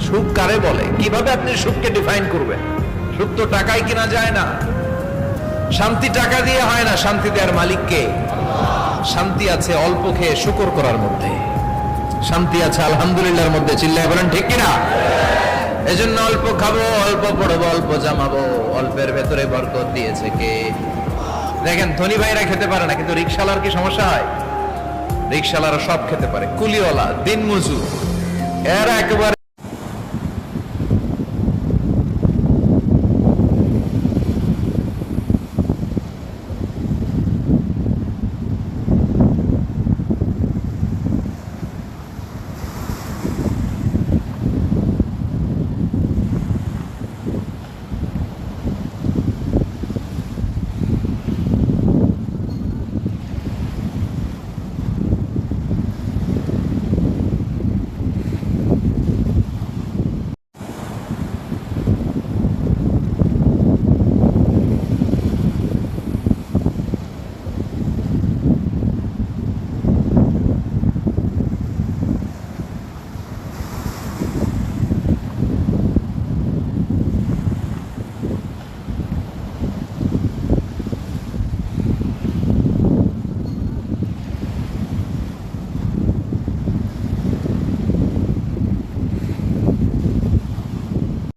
সুখ কারে বলে? কিভাবে আপনি সুখকে ডিফাইন করবেন? সুখ তো টাকায় কিনা যায় না। শান্তি টাকা দিয়ে হয় না, শান্তি দেওয়ার মালিক কে? শান্তি আছে অল্প খেয়ে শুকর করার মধ্যে, শান্তি আছে আলহামদুলিল্লাহর মধ্যে। চিল্লায় বলেন ঠিক কিনা? এজন্য অল্প খাবো, অল্প পড়বো, অল্প জামাবো, অল্পের ভেতরে বরকত দিয়েছে কে? দেখেন ধনী ভাইরা খেতে পারে না, কিন্তু রিকশালার কি সমস্যা হয়? রিকশালারা সব খেতে পারে, কুলিওয়ালা, দিনমজুর, এরা একেবারে